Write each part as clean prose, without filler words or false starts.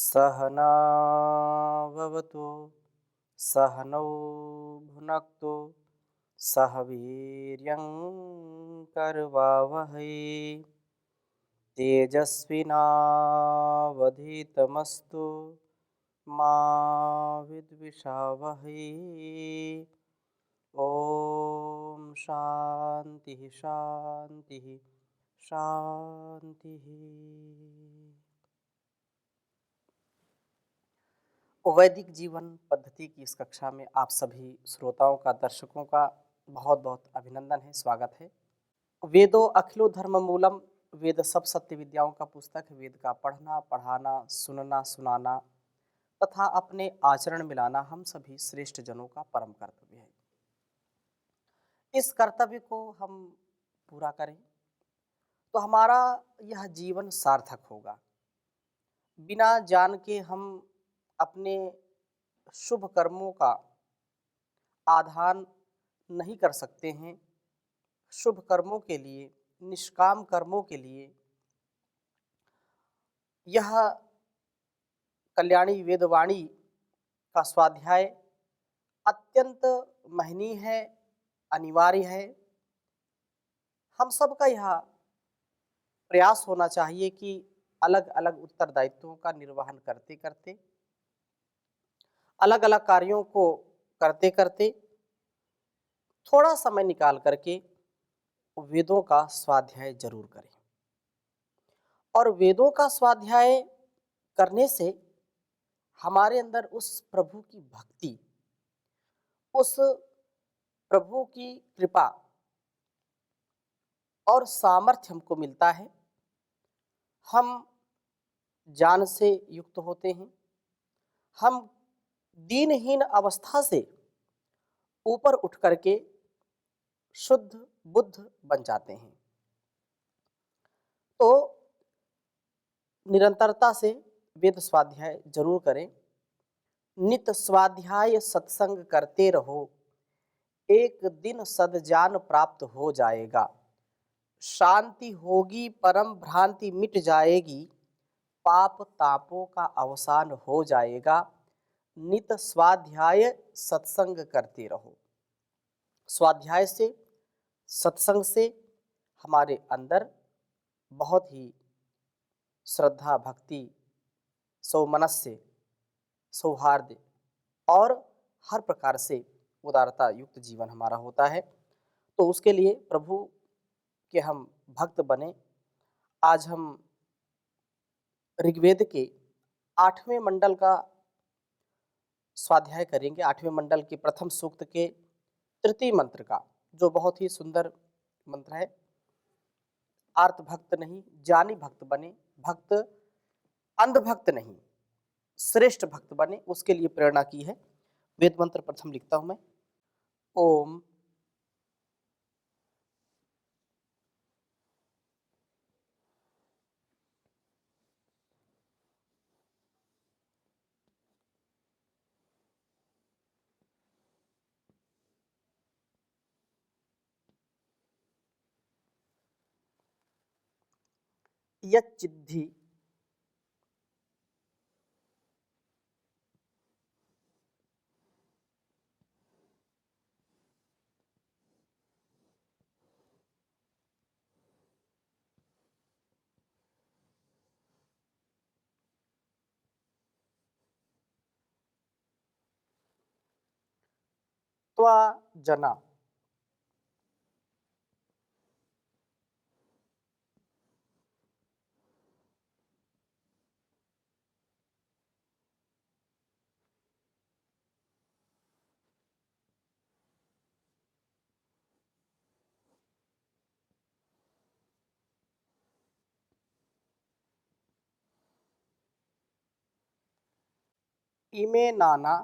सहना भवतु सहनौ भुनक्तु सह वीर्यं करवावहै तेजस्विनावधीतमस्तु मा विद्विषावहै। ओम शांति शांति शांति। वैदिक जीवन पद्धति की इस कक्षा में आप सभी श्रोताओं का, दर्शकों का बहुत बहुत अभिनंदन है, स्वागत है। वेदो अखिलो धर्म मूलम, वेद सब सत्य विद्याओं का पुस्तक है। वेद का पढ़ना, पढ़ाना, सुनना, सुनाना तथा अपने आचरण में लाना हम सभी श्रेष्ठ जनों का परम कर्तव्य है। इस कर्तव्य को हम पूरा करें तो हमारा यह जीवन सार्थक होगा। बिना जान के हम अपने शुभ कर्मों का आधान नहीं कर सकते हैं। शुभ कर्मों के लिए, निष्काम कर्मों के लिए यह कल्याणी वेदवाणी का स्वाध्याय अत्यंत महनीय है, अनिवार्य है। हम सबका यह प्रयास होना चाहिए कि अलग अलग उत्तरदायित्वों का निर्वहन करते करते, अलग अलग कार्यों को करते करते थोड़ा समय निकाल करके वेदों का स्वाध्याय जरूर करें। और वेदों का स्वाध्याय करने से हमारे अंदर उस प्रभु की भक्ति, उस प्रभु की कृपा और सामर्थ्य हमको मिलता है। हम ज्ञान से युक्त होते हैं। हम दीनहीन अवस्था से ऊपर उठ करके शुद्ध बुद्ध बन जाते हैं। तो निरंतरता से वेद स्वाध्याय जरूर करें। नित स्वाध्याय सत्संग करते रहो, एक दिन सद्ज्ञान प्राप्त हो जाएगा। शांति होगी, परम भ्रांति मिट जाएगी, पाप तापों का अवसान हो जाएगा। नित स्वाध्याय सत्संग करते रहो। स्वाध्याय से, सत्संग से हमारे अंदर बहुत ही श्रद्धा, भक्ति, सौमनस्य, सौहार्द और हर प्रकार से उदारता युक्त जीवन हमारा होता है। तो उसके लिए प्रभु के हम भक्त बने। आज हम ऋग्वेद के 8वें मंडल का स्वाध्याय करेंगे। 8वें मंडल के प्रथम सूक्त के तृतीय मंत्र का, जो बहुत ही सुंदर मंत्र है। आर्त भक्त नहीं, ज्ञानी भक्त बने, भक्त अंधभक्त नहीं, श्रेष्ठ भक्त बने, उसके लिए प्रेरणा की है। वेद मंत्र प्रथम लिखता हूं मैं। ओम यच्चिद्धि त्वा जना, इमे नाना,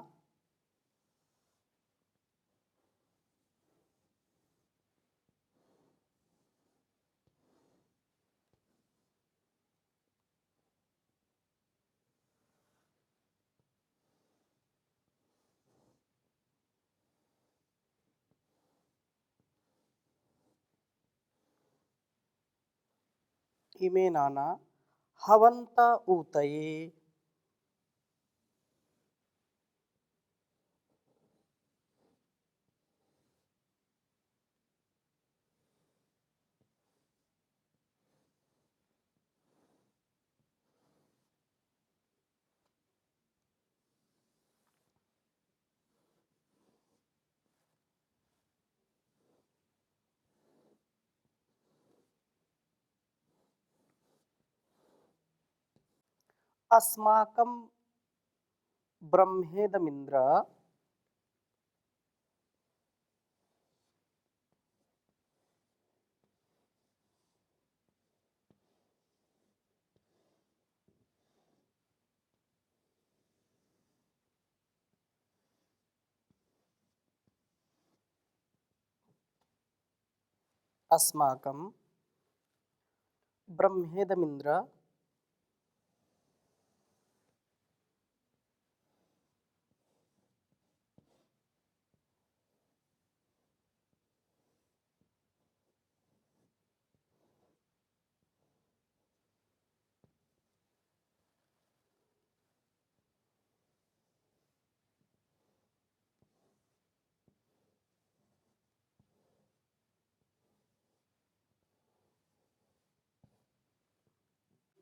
इमे नाना हवंत ऊतये। अस्माकं ब्रह्मेदमिन्द्र अस्माकं ब्रह्मेदमिन्द्र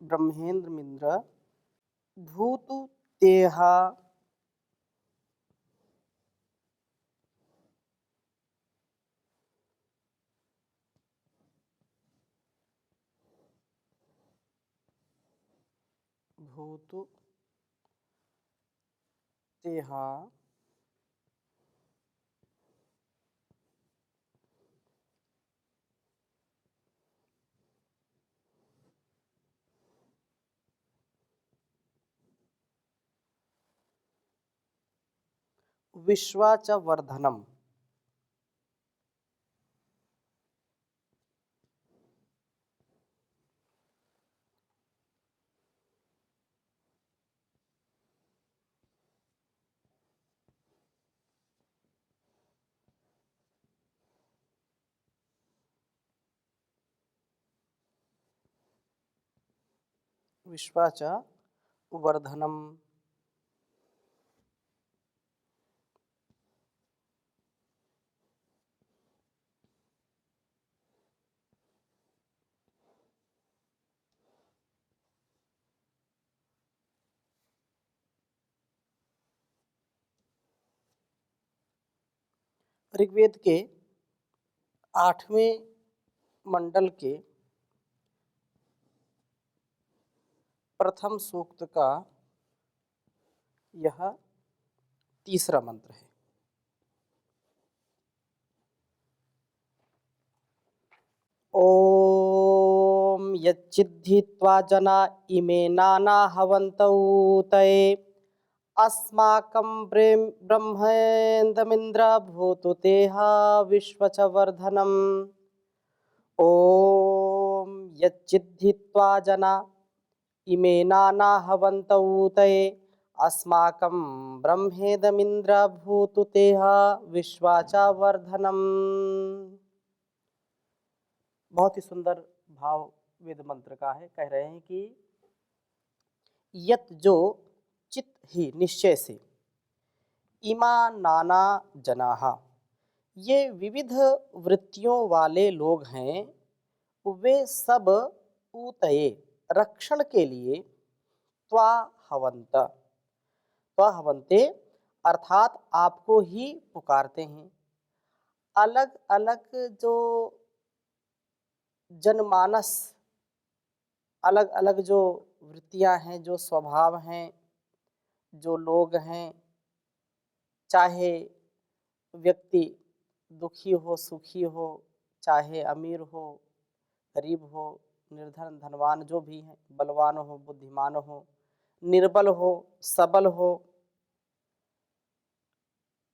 ब्रह्मेन्द्रमिन्द्र भूतु तेह भूतु तेह विश्वा च वर्धनम्। विश्वा च वर्धनम्। ऋग्वेद के 8वें मंडल के प्रथम सूक्त का यह तीसरा मंत्र है। ओम यच्चिद्धित्वा जना इमे नाना हवन्तौ तये अस्माकं ब्रह्मेन्दमिन्द्र भूतु तेहा विश्वच वर्धनम्। ओम यच्चिद्धित्वा जना इमे नाना हवन्तौ तये अस्माकं ब्रह्मेदमिन्द्र भूतु तेहा विश्वाच वर्धनम्। बहुत ही सुंदर भाव वेद मंत्र का है। कह रहे हैं कि यत जो चित ही निश्चय से इमा नाना जनाहा ये विविध वृत्तियों वाले लोग हैं, वे सब ऊतये रक्षण के लिए त्वा हवन्ते अर्थात आपको ही पुकारते हैं। अलग अलग जो जनमानस, अलग अलग जो वृत्तियां हैं, जो स्वभाव हैं, जो लोग हैं, चाहे व्यक्ति दुखी हो सुखी हो, चाहे अमीर हो गरीब हो, निर्धन धनवान जो भी हैं, बलवान हो बुद्धिमान हो, निर्बल हो सबल हो,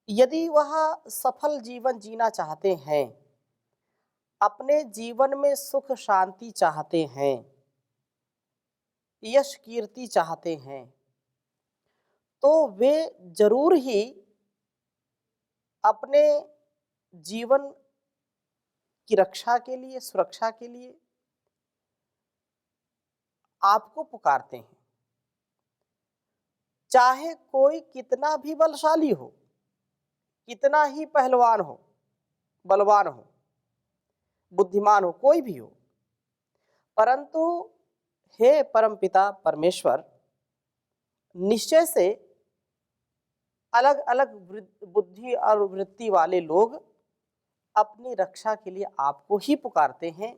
यदि वह सफल जीवन जीना चाहते हैं, अपने जीवन में सुख शांति चाहते हैं, यश कीर्ति चाहते हैं, तो वे जरूर ही अपने जीवन की रक्षा के लिए, सुरक्षा के लिए आपको पुकारते हैं। चाहे कोई कितना भी बलशाली हो, कितना ही पहलवान हो, बलवान हो, बुद्धिमान हो, कोई भी हो, परंतु हे परमपिता परमेश्वर, निश्चय से अलग अलग बुद्धि और वृत्ति वाले लोग अपनी रक्षा के लिए आपको ही पुकारते हैं,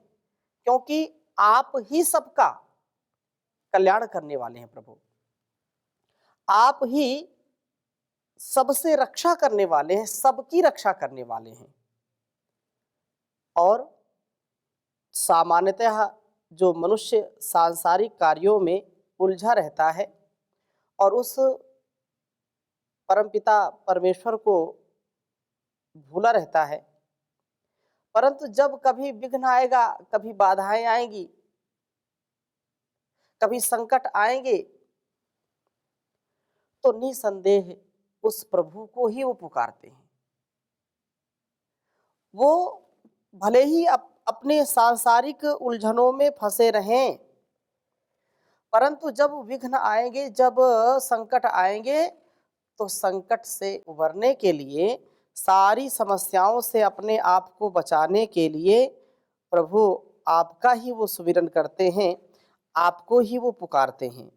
क्योंकि आप ही सबका कल्याण करने वाले हैं प्रभु। आप ही सबसे रक्षा करने वाले हैं, सबकी रक्षा करने वाले हैं। और सामान्यतः जो मनुष्य सांसारिक कार्यों में उलझा रहता है और उस परमपिता परमेश्वर को भूला रहता है, परंतु जब कभी विघ्न आएगा, कभी बाधाएं आएंगी, कभी संकट आएंगे, तो निसंदेह उस प्रभु को ही वो पुकारते हैं। वो भले ही अपने सांसारिक उलझनों में फंसे रहें, परंतु जब विघ्न आएंगे, जब संकट आएंगे, तो संकट से उबरने के लिए, सारी समस्याओं से अपने आप को बचाने के लिए प्रभु आपका ही वो सुमिरन करते हैं, आपको ही वो पुकारते हैं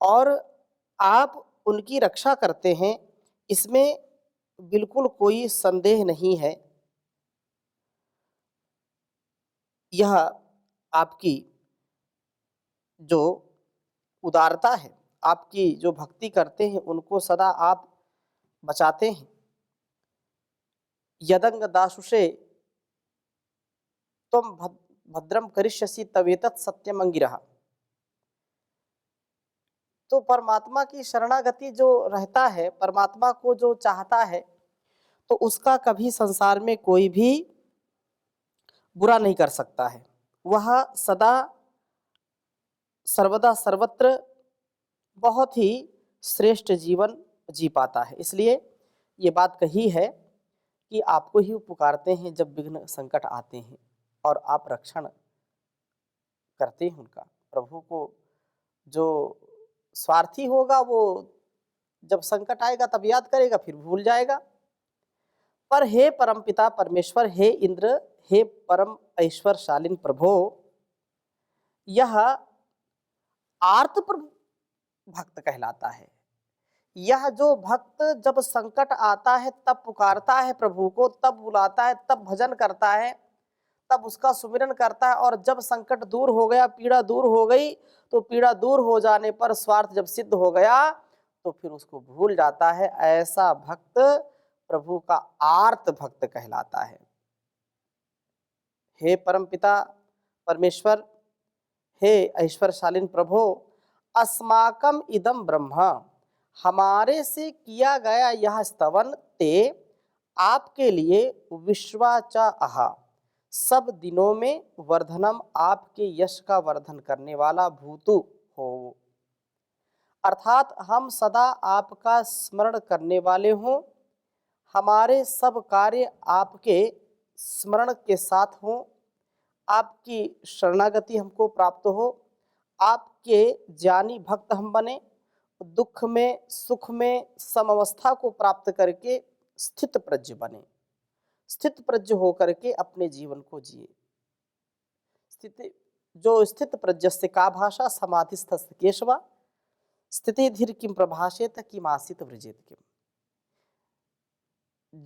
और आप उनकी रक्षा करते हैं। इसमें बिल्कुल कोई संदेह नहीं है। यह आपकी जो उदारता है, आपकी जो भक्ति करते हैं, उनको सदा आप बचाते हैं। यदंग दाशुषे तुम भद्रम करिष्यसि तवेतत् सत्यम अंगिरः। तो परमात्मा की शरणागति जो रहता है, परमात्मा को जो चाहता है, तो उसका कभी संसार में कोई भी बुरा नहीं कर सकता है। वह सदा सर्वदा सर्वत्र बहुत ही श्रेष्ठ जीवन जी पाता है। इसलिए ये बात कही है कि आपको ही पुकारते हैं जब विघ्न संकट आते हैं और आप रक्षण करते हैं उनका। प्रभु को जो स्वार्थी होगा वो जब संकट आएगा तब याद करेगा, फिर भूल जाएगा। पर हे परमपिता परमेश्वर, हे इंद्र, हे परम ऐश्वर्यशालीन प्रभो, यह आर्त भक्त कहलाता है। यह जो भक्त जब संकट आता है तब पुकारता है प्रभु को, तब बुलाता है, तब भजन करता है, तब उसका सुमिरन करता है, और जब संकट दूर हो गया, पीड़ा दूर हो गई, तो पीड़ा दूर हो जाने पर स्वार्थ जब सिद्ध हो गया तो फिर उसको भूल जाता है। ऐसा भक्त प्रभु का आर्त भक्त कहलाता है। हे परमपिता परमेश्वर, हे ऐश्वर्यशालीन प्रभो, अस्माकम इदम ब्रह्म, हमारे से किया गया यह स्तवन ते आपके लिए विश्वाचा आहा, सब दिनों में वर्धनम, आपके यश का वर्धन करने वाला भूतु हो। अर्थात हम सदा आपका स्मरण करने वाले हों, हमारे सब कार्य आपके स्मरण के साथ हों, आपकी शरणागति हमको प्राप्त हो, आपके ज्ञानी भक्त हम बने, दुख में सुख में समवस्था को प्राप्त करके स्थित प्रज्ञ बने, स्थित प्रज्ञ होकर के अपने जीवन को जिए। स्थिति जो स्थित प्रज्ञस्य का भाषा समाधिस्थस्य केशवा, स्थिति धीर किम प्रभाषेत किमासित वृजेत किम,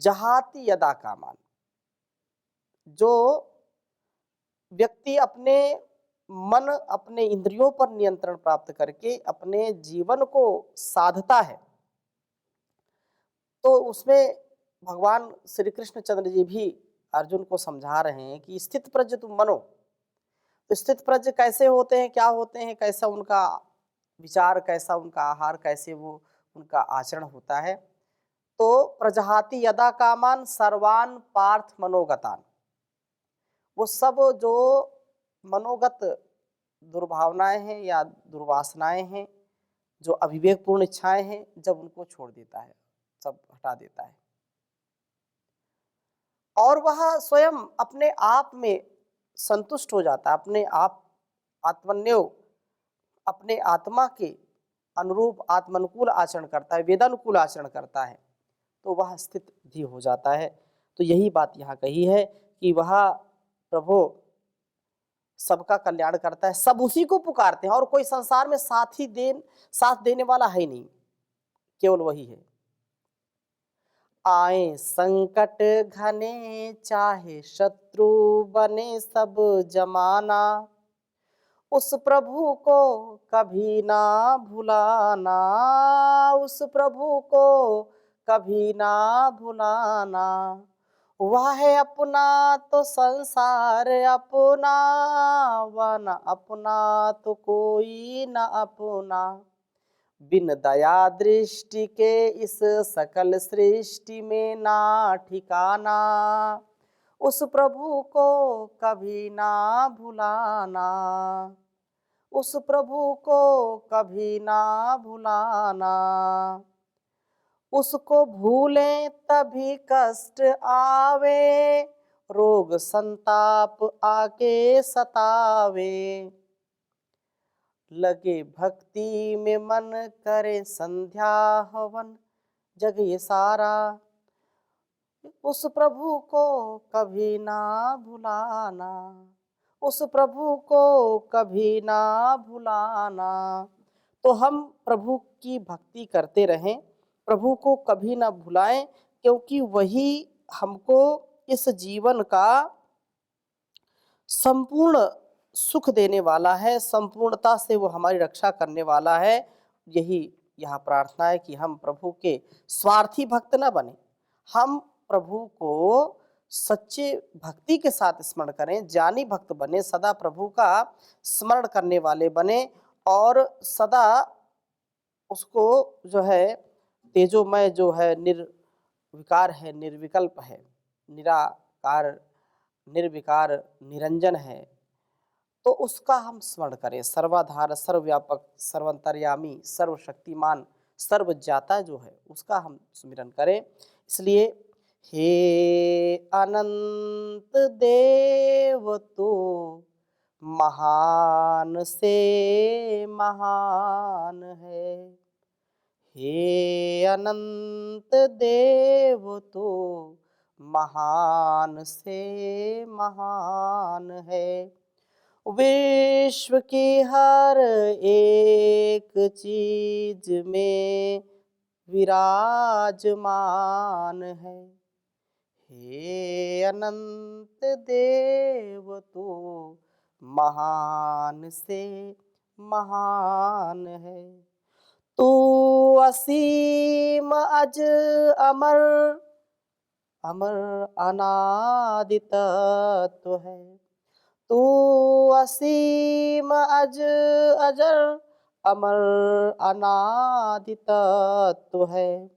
जहाति यदा कामान। जो व्यक्ति अपने मन, अपने इंद्रियों पर नियंत्रण प्राप्त करके अपने जीवन को साधता है, तो उसमें भगवान श्री कृष्ण चंद्र जी भी अर्जुन को समझा रहे हैं कि स्थित प्रज्ञ तुम बनो। तो स्थित प्रज्ञ कैसे होते हैं, क्या होते हैं, कैसा उनका विचार, कैसा उनका आहार, कैसे वो उनका आचरण होता है। तो प्रजहाति यदा कामान सर्वान पार्थ मनोगतान, वो सब जो मनोगत दुर्भावनाएं हैं या दुर्वासनाएं हैं, जो अविवेकपूर्ण इच्छाएं हैं, जब उनको छोड़ देता है, सब हटा देता है, और वह स्वयं अपने आप में संतुष्ट हो जाता है, अपने आप आत्मन्यो, अपने आत्मा के अनुरूप आत्मानुकूल आचरण करता है, वेदानुकूल आचरण करता है, तो वह स्थित भी हो जाता है। तो यही बात यहाँ कही है कि वह प्रभु सबका कल्याण करता है, सब उसी को पुकारते हैं, और कोई संसार में साथ देने वाला है ही नहीं, केवल वही है। आए संकट घने चाहे शत्रु बने सब जमाना, उस प्रभु को कभी ना भुलाना, उस प्रभु को कभी ना भुलाना। वह है अपना तो संसार अपना, वह न अपना तो कोई न अपना। बिन दया दृष्टि के इस सकल सृष्टि में ना ठिकाना, उस प्रभु को कभी ना भुलाना, उस प्रभु को कभी ना भुलाना। उसको भूलें तभी कष्ट आवे, रोग संताप आके सतावे। लगे भक्ति में मन करे संध्या हवन, जग ये सारा उस प्रभु को कभी ना भुलाना, उस प्रभु को कभी ना भुलाना। तो हम प्रभु की भक्ति करते रहें, प्रभु को कभी ना भुलाएं, क्योंकि वही हमको इस जीवन का संपूर्ण सुख देने वाला है, संपूर्णता से वो हमारी रक्षा करने वाला है। यही यहाँ प्रार्थना है कि हम प्रभु के स्वार्थी भक्त न बने, हम प्रभु को सच्चे भक्ति के साथ स्मरण करें, ज्ञानी भक्त बने, सदा प्रभु का स्मरण करने वाले बने और सदा उसको जो है तेजोमय जो है, निर्विकार है, निर्विकल्प है, निराकार निर्विकार निरंजन है, तो उसका हम स्मरण करें। सर्वाधार, सर्वव्यापक, सर्वंतर्यामी, सर्वशक्तिमान, सर्वज्ञाता जो है उसका हम स्मरण करें। इसलिए हे अनंत देव तो महान से महान है, हे अनंत देव तो महान से महान है। विश्व की हर एक चीज में विराजमान है, हे अनंत देव तो महान से महान है। तू असीम अज अमर, अमर अनादि तत्व है। तू असीम अज अजर अमर अनादि तत्व है।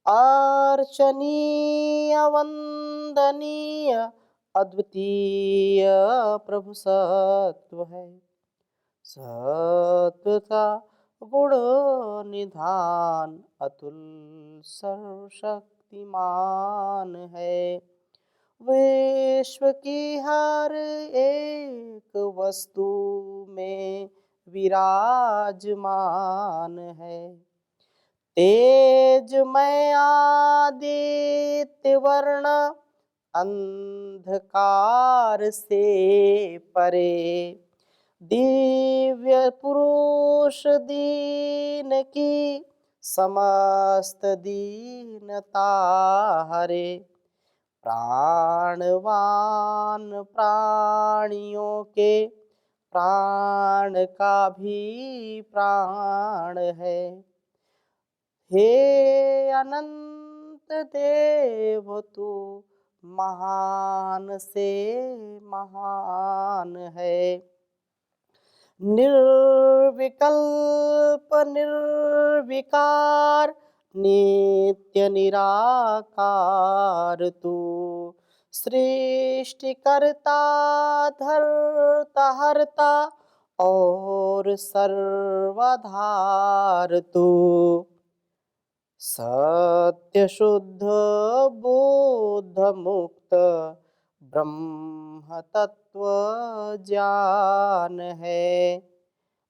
अर्चनीय वंदनीय अद्वितीय प्रभु सत्व है। सत्व का गुण निधान अतुल सर्वशक्तिमान है। विश्व की हर एक वस्तु में विराजमान है। तेजमय आदित्य वर्ण अंधकार से परे, दिव्य पुरुष दीन की समस्त दीनता हरे। प्राणवान प्राणियों के प्राण का भी प्राण है। हे अनंत देव तू महान से महान है। निर्विकल्प निर्विकार नित्य निराकार तू, सृष्टिकर्ता धर्ता हर्ता और सर्वाधार तू। सत्य शुद्ध बुद्ध मुक्त ब्रह्म तत्व ज्ञान है।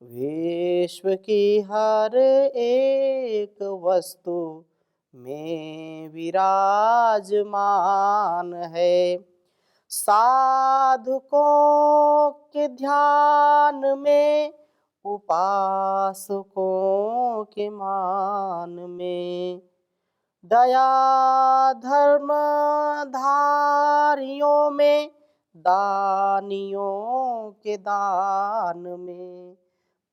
विश्व की हर एक वस्तु में विराजमान है। साधुकों के ध्यान में, उपासकों के मान में, दया धर्म धारियों में दानियों के दान में,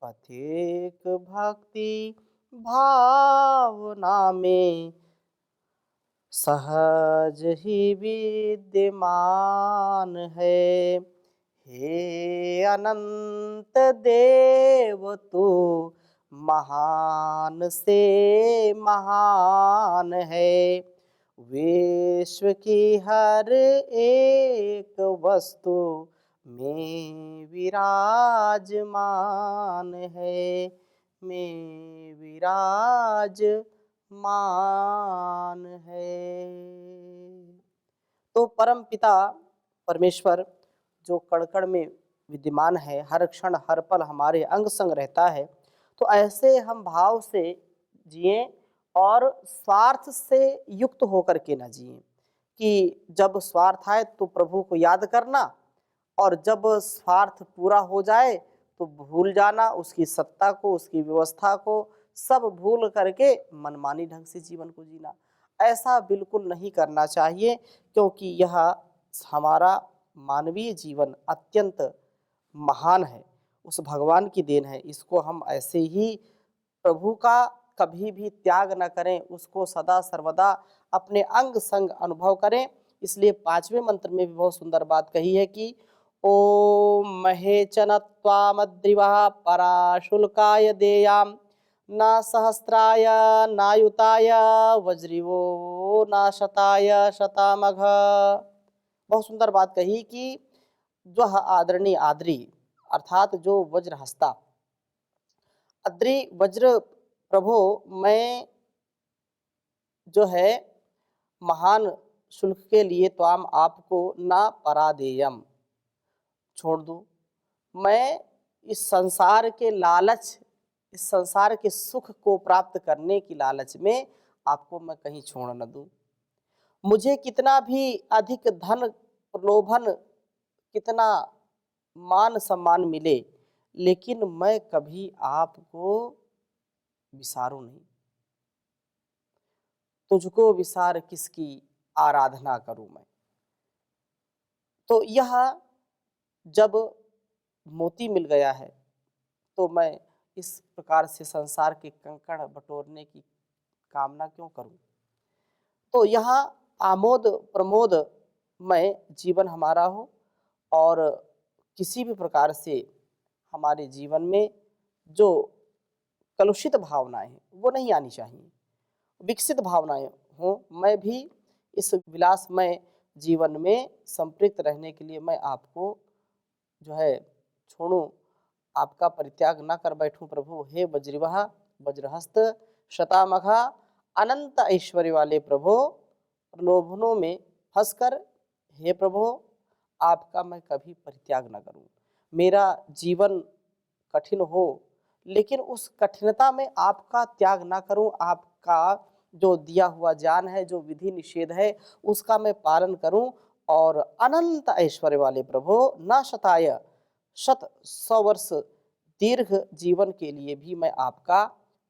पथिक भक्ति भावना में, सहज ही विद्यमान है। हे अनंत देव तू महान से महान है। विश्व की हर एक वस्तु में विराजमान है, में विराजमान है। तो परम पिता परमेश्वर जो कण कण में विद्यमान है, हर क्षण हर पल हमारे अंग संग रहता है, तो ऐसे हम भाव से जिएं और स्वार्थ से युक्त होकर के न जिएं कि जब स्वार्थ आए तो प्रभु को याद करना और जब स्वार्थ पूरा हो जाए तो भूल जाना, उसकी सत्ता को, उसकी व्यवस्था को सब भूल करके मनमानी ढंग से जीवन को जीना। ऐसा बिल्कुल नहीं करना चाहिए, क्योंकि यह हमारा मानवीय जीवन अत्यंत महान है, उस भगवान की देन है। इसको हम ऐसे ही प्रभु का कभी भी त्याग न करें, उसको सदा सर्वदा अपने अंग संग अनुभव करें। इसलिए 5वें मंत्र में भी बहुत सुंदर बात कही है कि ओम महेचन त्वामद्रिवः पराशुल्काय देयाम न सहस्राय नायुताय वज्रिवो न शताय शतामघ। बहुत सुंदर बात कही कि जो आदरणीय आदरी अर्थात जो वज्र हस्ता अद्रि वज्र प्रभो, मैं जो है महान शुल्क के लिए तो आपको ना परादेयम छोड़ दूं, मैं इस संसार के लालच, इस संसार के सुख को प्राप्त करने की लालच में आपको मैं कहीं छोड़ न दूं। मुझे कितना भी अधिक धन प्रलोभन, कितना मान सम्मान मिले, लेकिन मैं कभी आपको विसारूं नहीं। तुझको विसार किसकी आराधना करूं मैं। तो यह जब मोती मिल गया है तो मैं इस प्रकार से संसार के कंकड़ बटोरने की कामना क्यों करूं। तो यहाँ आमोद प्रमोद में जीवन हमारा हो और किसी भी प्रकार से हमारे जीवन में जो कलुषित भावनाएं हैं वो नहीं आनी चाहिए, विकसित भावनाएं हों। मैं भी इस विलासमय जीवन में संपृक्त रहने के लिए मैं आपको जो है छोड़ूं, आपका परित्याग न कर बैठूं प्रभु। हे वज्रिवः वज्रहस्त शतामघा, अनंत ऐश्वर्य वाले प्रभु, प्रलोभनों में फंसकर हे प्रभु आपका मैं कभी परित्याग न करूं। मेरा जीवन कठिन हो लेकिन उस कठिनता में आपका त्याग ना करूं, आपका जो दिया हुआ ज्ञान है, जो विधि निषेध है, उसका मैं पालन करूं। और अनंत ऐश्वर्य वाले प्रभु न शताय, शत 100 वर्ष दीर्घ जीवन के लिए भी मैं आपका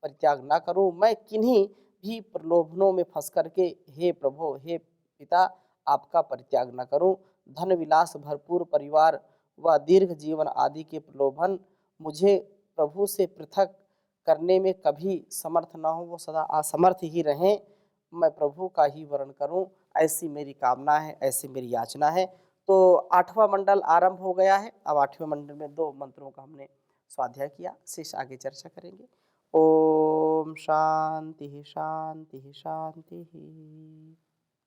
परित्याग ना करूं। मैं किन्हीं भी प्रलोभनों में फंस करके हे प्रभु हे पिता आपका परित्याग न करूं। धन विलास भरपूर परिवार व दीर्घ जीवन आदि के प्रलोभन मुझे प्रभु से पृथक करने में कभी समर्थ न हो, वो सदा असमर्थ ही रहें। मैं प्रभु का ही वर्ण करूं, ऐसी मेरी कामना है, ऐसी मेरी याचना है। तो 8वां मंडल आरंभ हो गया है। अब 8वें मंडल में 2 मंत्रों का हमने स्वाध्याय किया, शेष आगे चर्चा करेंगे। ओम शांति शांति शांति।